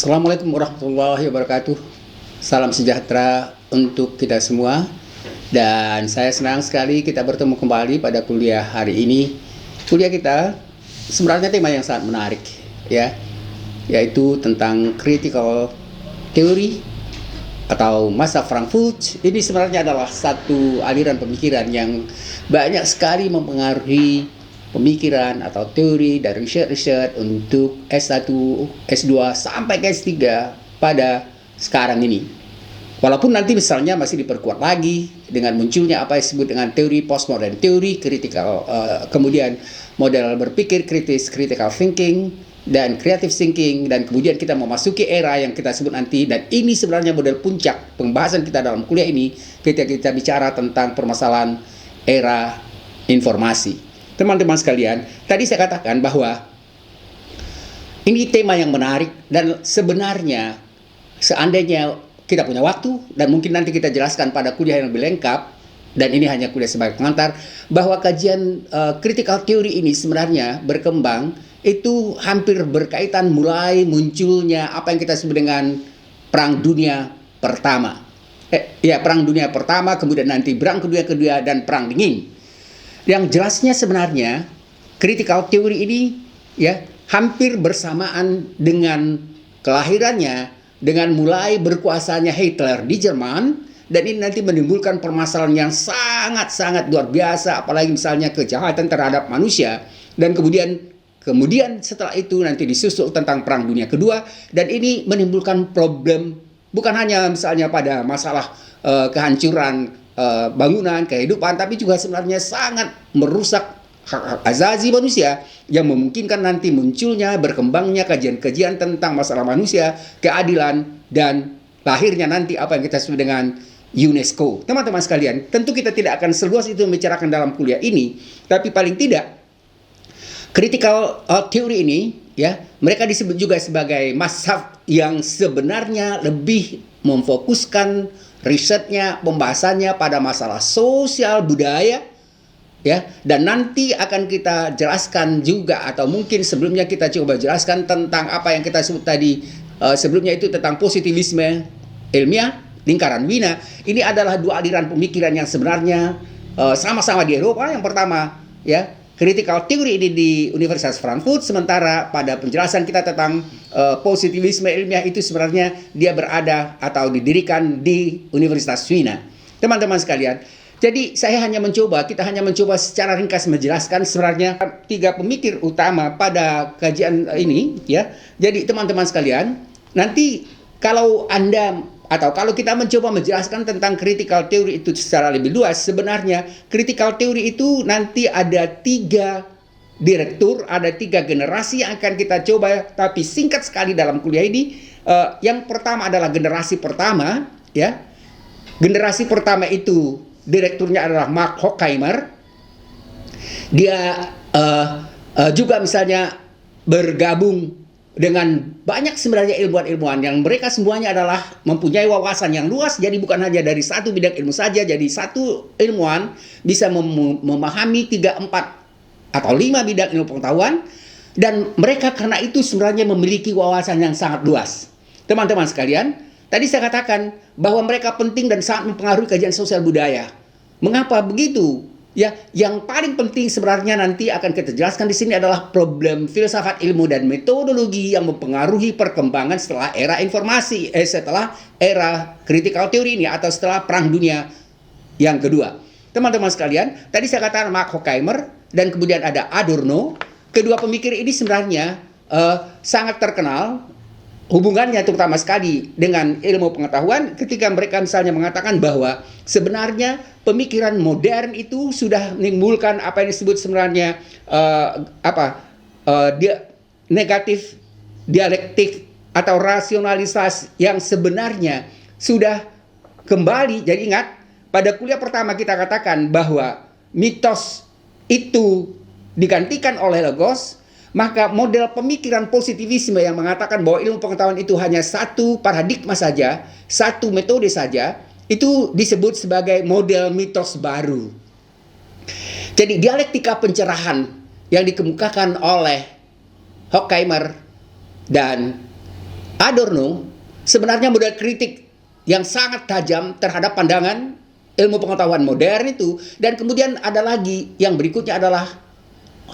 Assalamualaikum warahmatullahi wabarakatuh. Salam sejahtera untuk kita semua. Dan saya senang sekali kita bertemu kembali pada kuliah hari ini. Kuliah kita sebenarnya tema yang sangat menarik, ya, yaitu tentang critical theory atau masa Frankfurt. Ini sebenarnya adalah satu aliran pemikiran yang banyak sekali mempengaruhi pemikiran atau teori dan riset-riset untuk S1, S2 sampai ke S3 pada sekarang ini. Walaupun nanti misalnya masih diperkuat lagi dengan munculnya apa yang disebut dengan teori postmodern, teori kritikal, kemudian model berpikir kritis, critical thinking, dan creative thinking, dan kemudian kita memasuki era yang kita sebut nanti, dan ini sebenarnya model puncak pembahasan kita dalam kuliah ini ketika kita bicara tentang permasalahan era informasi. Teman-teman sekalian, tadi saya katakan bahwa ini tema yang menarik dan sebenarnya seandainya kita punya waktu dan mungkin nanti kita jelaskan pada kuliah yang lebih lengkap, dan ini hanya kuliah sebagai pengantar, bahwa kajian critical theory ini sebenarnya berkembang itu hampir berkaitan mulai munculnya apa yang kita sebut dengan Perang Dunia Pertama. Perang Dunia Pertama, kemudian nanti Perang Kedua, dan Perang Dingin. Yang jelasnya sebenarnya critical theory ini ya hampir bersamaan dengan kelahirannya, dengan mulai berkuasanya Hitler di Jerman, dan ini nanti menimbulkan permasalahan yang sangat-sangat luar biasa, apalagi misalnya kejahatan terhadap manusia, dan kemudian setelah itu nanti disusul tentang Perang Dunia Kedua, dan ini menimbulkan problem bukan hanya misalnya pada masalah kehancuran bangunan, kehidupan, tapi juga sebenarnya sangat merusak hak asasi manusia yang memungkinkan nanti munculnya, berkembangnya kajian-kajian tentang masalah manusia, keadilan, dan lahirnya nanti apa yang kita sebut dengan UNESCO. Teman-teman sekalian, tentu kita tidak akan seluas itu membicarakan dalam kuliah ini, tapi paling tidak critical theory ini ya, mereka disebut juga sebagai mazhab yang sebenarnya lebih memfokuskan risetnya, pembahasannya pada masalah sosial budaya, ya, dan nanti akan kita jelaskan juga, atau mungkin sebelumnya kita coba jelaskan tentang apa yang kita sebut tadi sebelumnya itu tentang positivisme ilmiah, lingkaran Wiener. Ini adalah dua aliran pemikiran yang sebenarnya sama-sama di Eropa. Yang pertama, ya, critical theory ini di Universitas Frankfurt, sementara pada penjelasan kita tentang positivisme ilmiah itu sebenarnya dia berada atau didirikan di Universitas Wiener. Teman-teman sekalian, jadi kita hanya mencoba secara ringkas menjelaskan sebenarnya tiga pemikir utama pada kajian ini, ya. Jadi teman-teman sekalian, nanti kalau kita mencoba menjelaskan tentang critical theory itu secara lebih luas, sebenarnya critical theory itu nanti ada tiga direktur, ada tiga generasi yang akan kita coba, tapi singkat sekali dalam kuliah ini. Yang pertama adalah generasi pertama, ya. Generasi pertama itu direkturnya adalah Mark Horkheimer. Dia juga misalnya bergabung dengan banyak sebenarnya ilmuwan-ilmuwan yang mereka semuanya adalah mempunyai wawasan yang luas, jadi bukan hanya dari satu bidang ilmu saja. Jadi satu ilmuwan bisa memahami 3, 4, atau 5 bidang ilmu pengetahuan, dan mereka karena itu sebenarnya memiliki wawasan yang sangat luas. Teman-teman sekalian, tadi saya katakan bahwa mereka penting dan sangat mempengaruhi kajian sosial budaya. Mengapa begitu? Ya, yang paling penting sebenarnya nanti akan kita jelaskan di sini adalah problem filsafat ilmu dan metodologi yang mempengaruhi perkembangan setelah era informasi, setelah era critical theory ini, atau setelah Perang Dunia yang Kedua. Teman-teman sekalian, tadi saya katakan Mark Horkheimer dan kemudian ada Adorno. Kedua pemikir ini sebenarnya sangat terkenal hubungannya terutama sekali dengan ilmu pengetahuan ketika mereka misalnya mengatakan bahwa sebenarnya pemikiran modern itu sudah menimbulkan apa yang disebut sebenarnya negatif dialektik atau rasionalisasi yang sebenarnya sudah kembali. Jadi ingat, pada kuliah pertama kita katakan bahwa mitos itu digantikan oleh logos. Maka model pemikiran positivisme yang mengatakan bahwa ilmu pengetahuan itu hanya satu paradigma saja, satu metode saja, itu disebut sebagai model mitos baru. Jadi dialektika pencerahan yang dikemukakan oleh Horkheimer dan Adorno sebenarnya model kritik yang sangat tajam terhadap pandangan ilmu pengetahuan modern itu. Dan kemudian ada lagi yang berikutnya adalah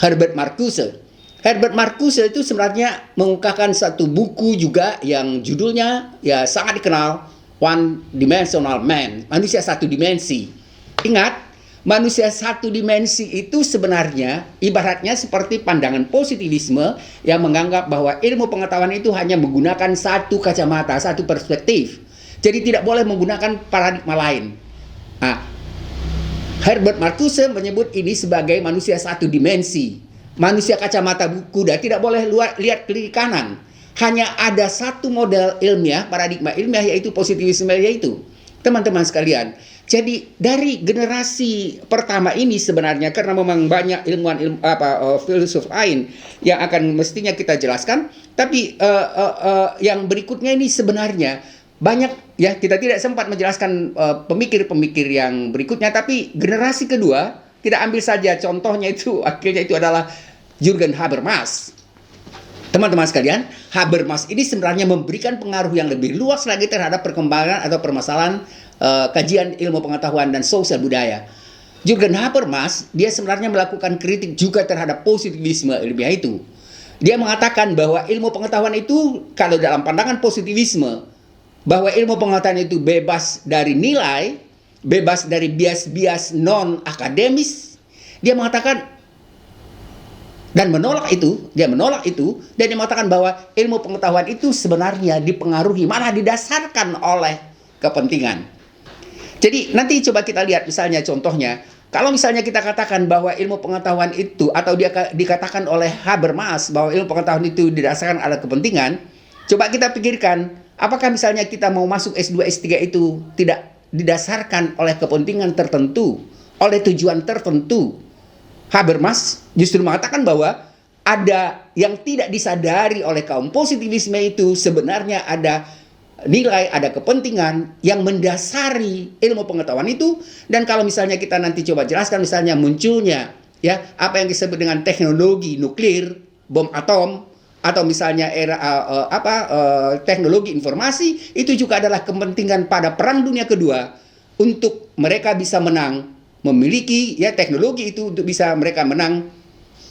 Herbert Marcuse. Herbert Marcuse itu sebenarnya mengungkapkan satu buku juga yang judulnya ya sangat dikenal, One Dimensional Man, manusia satu dimensi. Ingat, manusia satu dimensi itu sebenarnya ibaratnya seperti pandangan positivisme yang menganggap bahwa ilmu pengetahuan itu hanya menggunakan satu kacamata, satu perspektif. Jadi tidak boleh menggunakan paradigma lain. Nah, Herbert Marcuse menyebut ini sebagai manusia satu dimensi. Manusia kacamata kuda tidak boleh lihat kiri kanan. Hanya ada satu model ilmiah, paradigma ilmiah, yaitu positivisme, yaitu teman-teman sekalian. Jadi dari generasi pertama ini sebenarnya, karena memang banyak ilmuwan filsuf lain yang akan mestinya kita jelaskan, tapi yang berikutnya ini sebenarnya banyak ya, kita tidak sempat menjelaskan pemikir-pemikir yang berikutnya, tapi generasi kedua kita ambil saja contohnya itu, akhirnya itu adalah Jürgen Habermas. Teman-teman sekalian, Habermas ini sebenarnya memberikan pengaruh yang lebih luas lagi terhadap perkembangan atau permasalahan kajian ilmu pengetahuan dan sosial budaya. Jürgen Habermas, dia sebenarnya melakukan kritik juga terhadap positivisme ilmiah itu. Dia mengatakan bahwa ilmu pengetahuan itu, kalau dalam pandangan positivisme, bahwa ilmu pengetahuan itu bebas dari nilai, bebas dari bias-bias non-akademis. Dia mengatakan dan menolak itu, dan dia mengatakan bahwa ilmu pengetahuan itu sebenarnya dipengaruhi, malah didasarkan oleh kepentingan. Jadi nanti coba kita lihat misalnya contohnya, kalau misalnya kita katakan bahwa ilmu pengetahuan itu, atau dia dikatakan oleh Habermas bahwa ilmu pengetahuan itu didasarkan oleh kepentingan, coba kita pikirkan, apakah misalnya kita mau masuk S2, S3 itu tidak didasarkan oleh kepentingan tertentu, oleh tujuan tertentu? Habermas justru mengatakan bahwa ada yang tidak disadari oleh kaum positivisme itu, sebenarnya ada nilai, ada kepentingan yang mendasari ilmu pengetahuan itu. Dan kalau misalnya kita nanti coba jelaskan misalnya munculnya ya apa yang disebut dengan teknologi nuklir, bom atom, atau misalnya teknologi informasi, itu juga adalah kepentingan pada Perang Dunia Kedua untuk mereka bisa menang, memiliki ya teknologi itu untuk bisa mereka menang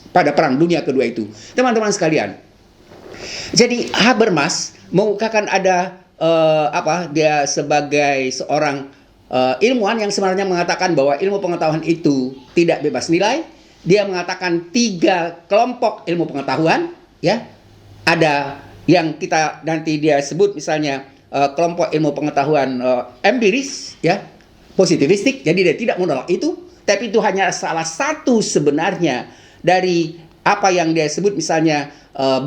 pada Perang Dunia Kedua itu. Teman-teman sekalian, jadi Habermas mengungkapkan ada dia sebagai seorang ilmuwan yang sebenarnya mengatakan bahwa ilmu pengetahuan itu tidak bebas nilai. Dia mengatakan 3 kelompok ilmu pengetahuan ya. Ada yang kita nanti dia sebut misalnya kelompok ilmu pengetahuan empiris ya, positivistik, jadi dia tidak menolak itu, tapi itu hanya salah satu sebenarnya dari apa yang dia sebut misalnya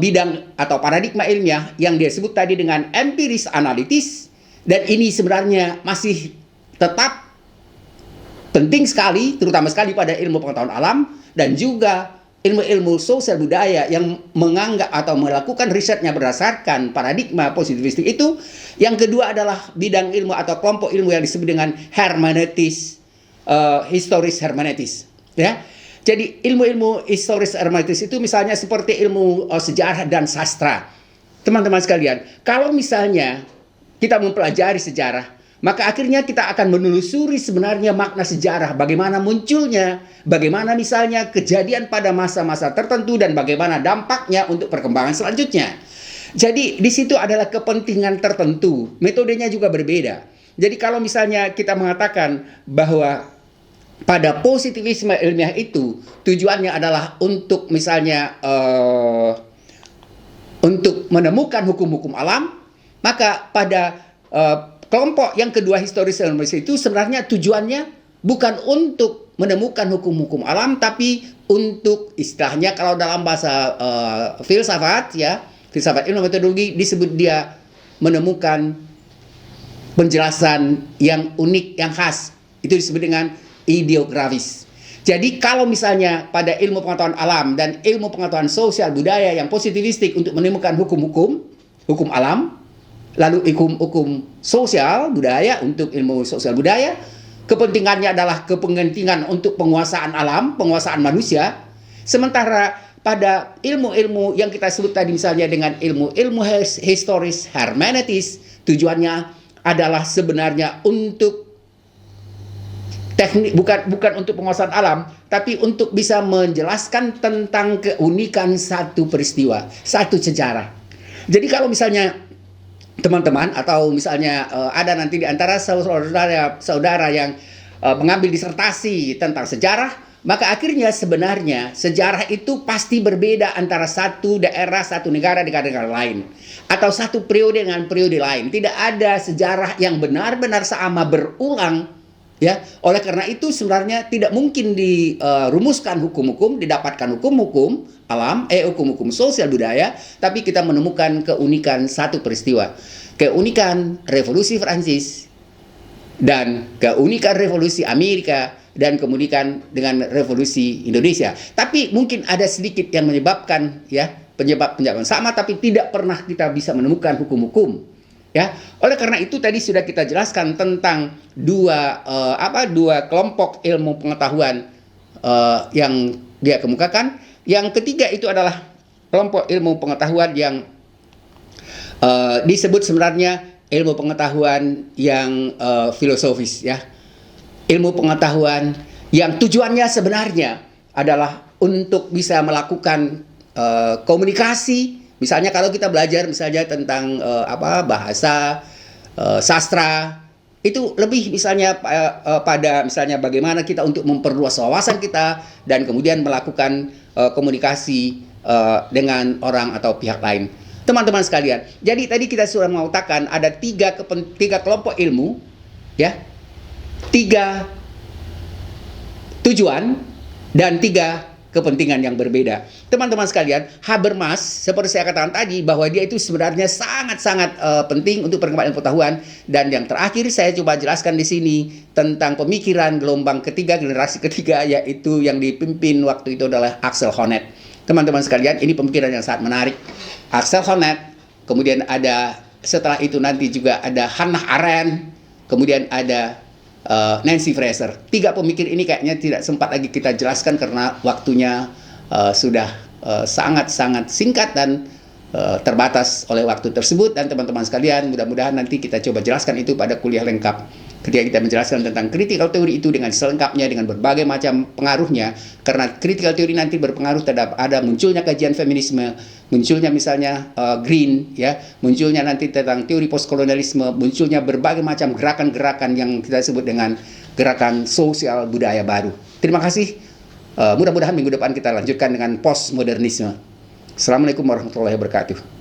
bidang atau paradigma ilmiah yang dia sebut tadi dengan empiris analitis. Dan ini sebenarnya masih tetap penting sekali, terutama sekali pada ilmu pengetahuan alam dan juga ilmu-ilmu sosial budaya yang menganggap atau melakukan risetnya berdasarkan paradigma positivistik itu. Yang kedua adalah bidang ilmu atau kelompok ilmu yang disebut dengan hermeneutis, historis hermeneutis. Ya, jadi ilmu-ilmu historis hermeneutis itu misalnya seperti ilmu sejarah dan sastra. Teman-teman sekalian, kalau misalnya kita mempelajari sejarah, maka akhirnya kita akan menelusuri sebenarnya makna sejarah, bagaimana munculnya, bagaimana misalnya kejadian pada masa-masa tertentu, dan bagaimana dampaknya untuk perkembangan selanjutnya. Jadi di situ adalah kepentingan tertentu, metodenya juga berbeda. Jadi kalau misalnya kita mengatakan bahwa pada positivisme ilmiah itu tujuannya adalah untuk misalnya untuk menemukan hukum-hukum alam, maka pada kelompok yang kedua historis itu sebenarnya tujuannya bukan untuk menemukan hukum-hukum alam, tapi untuk istilahnya kalau dalam bahasa filsafat ya, filsafat ilmu metodologi disebut dia menemukan penjelasan yang unik, yang khas. Itu disebut dengan ideografis. Jadi kalau misalnya pada ilmu pengetahuan alam dan ilmu pengetahuan sosial budaya yang positivistik untuk menemukan hukum alam, lalu hukum sosial budaya untuk ilmu sosial budaya, kepentingannya adalah kepentingan untuk penguasaan alam, penguasaan manusia. Sementara pada ilmu-ilmu yang kita sebut tadi misalnya dengan ilmu historis hermeneutis, tujuannya adalah sebenarnya untuk teknik, bukan untuk penguasaan alam, tapi untuk bisa menjelaskan tentang keunikan satu peristiwa, satu sejarah. Jadi kalau misalnya teman-teman atau misalnya ada nanti di antara saudara yang mengambil disertasi tentang sejarah, maka akhirnya sebenarnya sejarah itu pasti berbeda antara satu daerah, satu negara dengan negara lain, atau satu periode dengan periode lain. Tidak ada sejarah yang benar-benar sama berulang, ya. Oleh karena itu sebenarnya tidak mungkin dirumuskan hukum-hukum, didapatkan hukum-hukum alam, hukum-hukum sosial budaya, tapi kita menemukan keunikan satu peristiwa, keunikan Revolusi Prancis dan keunikan Revolusi Amerika dan kemudian dengan Revolusi Indonesia. Tapi mungkin ada sedikit yang menyebabkan, ya, penyebab sama, tapi tidak pernah kita bisa menemukan hukum-hukum, ya. Oleh karena itu tadi sudah kita jelaskan tentang dua kelompok ilmu pengetahuan yang dia kemukakan. Yang ketiga itu adalah kelompok ilmu pengetahuan yang disebut sebenarnya ilmu pengetahuan yang filosofis, ya. Ilmu pengetahuan yang tujuannya sebenarnya adalah untuk bisa melakukan komunikasi. Misalnya kalau kita belajar misalnya tentang bahasa, sastra, itu lebih misalnya pada misalnya bagaimana kita untuk memperluas wawasan kita dan kemudian melakukan komunikasi dengan orang atau pihak lain. Teman-teman sekalian, jadi tadi kita sudah mengatakan ada tiga kelompok ilmu, ya, 3 tujuan dan 3 kepentingan yang berbeda. Teman-teman sekalian, Habermas seperti saya katakan tadi bahwa dia itu sebenarnya sangat-sangat penting untuk perkembangan pengetahuan. Dan yang terakhir saya coba jelaskan di sini tentang pemikiran gelombang ketiga, generasi ketiga, yaitu yang dipimpin waktu itu adalah Axel Honneth. Teman-teman sekalian, ini pemikiran yang sangat menarik. Axel Honneth, kemudian ada setelah itu nanti juga ada Hannah Arendt, kemudian ada Nancy Fraser. 3 pemikir ini kayaknya tidak sempat lagi kita jelaskan karena waktunya sudah sangat-sangat singkat dan terbatas oleh waktu tersebut. Dan teman-teman sekalian, mudah-mudahan nanti kita coba jelaskan itu pada kuliah lengkap ketika kita menjelaskan tentang critical theory itu dengan selengkapnya, dengan berbagai macam pengaruhnya. Karena critical theory nanti berpengaruh terhadap ada munculnya kajian feminisme, munculnya misalnya Green, ya, munculnya nanti tentang teori postkolonialisme, munculnya berbagai macam gerakan-gerakan yang kita sebut dengan gerakan sosial budaya baru. Terima kasih. Mudah-mudahan minggu depan kita lanjutkan dengan postmodernisme. Assalamualaikum warahmatullahi wabarakatuh.